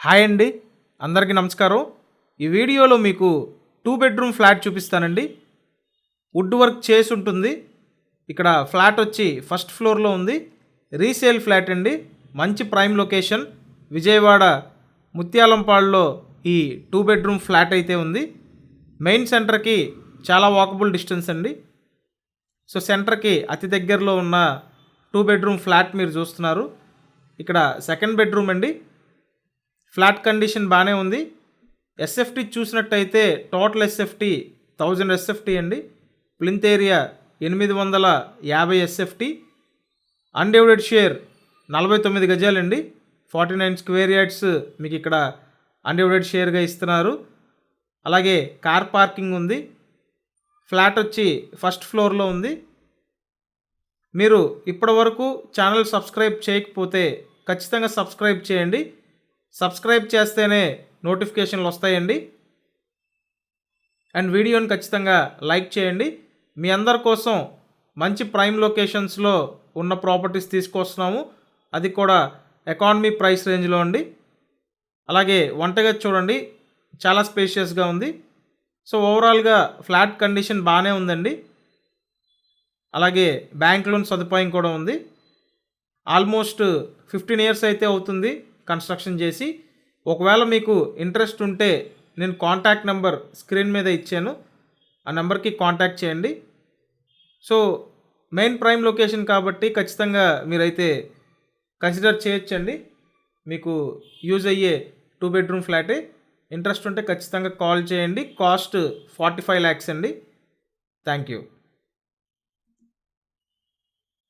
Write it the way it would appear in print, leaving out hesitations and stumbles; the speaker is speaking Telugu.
హాయ్ అండి, అందరికీ నమస్కారం. ఈ వీడియోలో మీకు 2 బెడ్రూమ్ ఫ్లాట్ చూపిస్తానండి. వుడ్ వర్క్ చేసి ఉంటుంది. ఇక్కడ ఫ్లాట్ వచ్చి ఫస్ట్ ఫ్లోర్లో ఉంది. రీసేల్ ఫ్లాట్ అండి. మంచి ప్రైమ్ లొకేషన్, విజయవాడ ముత్యాలంపాడులో ఈ 2 బెడ్రూమ్ ఫ్లాట్ అయితే ఉంది. మెయిన్ సెంటర్కి చాలా వాకబుల్ డిస్టెన్స్ అండి. సో సెంటర్కి అతి దగ్గరలో ఉన్న 2 బెడ్రూమ్ ఫ్లాట్ మీరు చూస్తున్నారు. ఇక్కడ సెకండ్ బెడ్రూమ్ అండి. ఫ్లాట్ కండిషన్ బాగానే ఉంది. ఎస్ఎఫ్టీ చూసినట్టయితే టోటల్ ఎస్ఎఫ్టీ 1000 ఎస్ఎఫ్టీ అండి. Plinth area 850 SFT. Undivided share 49 గజాలండి. 49 square yards మీకు ఇక్కడ అన్డివైడెడ్ షేర్గా ఇస్తున్నారు. అలాగే కార్ పార్కింగ్ ఉంది. ఫ్లాట్ వచ్చి ఫస్ట్ ఫ్లోర్లో ఉంది. మీరు ఇప్పటివరకు ఛానల్ సబ్స్క్రైబ్ చేయకపోతే ఖచ్చితంగా సబ్స్క్రైబ్ చేయండి. సబ్స్క్రైబ్ చేస్తేనే నోటిఫికేషన్లు వస్తాయండి. అండ్ వీడియోని ఖచ్చితంగా లైక్ చేయండి. మీ అందరి కోసం మంచి ప్రైమ్ లొకేషన్స్లో ఉన్న ప్రాపర్టీస్ తీసుకొస్తున్నాము. అది కూడా ఎకానమీ ప్రైస్ రేంజ్లో అండి. అలాగే వంటగది చూడండి, చాలా స్పేషియస్గా ఉంది. సో ఓవరాల్గా ఫ్లాట్ కండిషన్ బాగానే ఉందండి. అలాగే బ్యాంక్ లోన్ సదుపాయం కూడా ఉంది. ఆల్మోస్ట్ 15 ఇయర్స్ అయితే అవుతుంది కన్స్ట్రక్షన్ చేసి. ఒకవేళ మీకు ఇంట్రెస్ట్ ఉంటే నేను కాంటాక్ట్ నెంబర్ స్క్రీన్ మీద ఇచ్చాను, ఆ నెంబర్కి కాంటాక్ట్ చేయండి. సో మెయిన్ ప్రైమ్ లొకేషన్ కాబట్టి ఖచ్చితంగా మీరైతే కన్సిడర్ చేయొచ్చండి. మీకు యూజ్ అయ్యే 2 బెడ్రూమ్ ఫ్లాటే. ఇంట్రెస్ట్ ఉంటే ఖచ్చితంగా కాల్ చేయండి. కాస్ట్ 45 lakhs అండి. Thank you.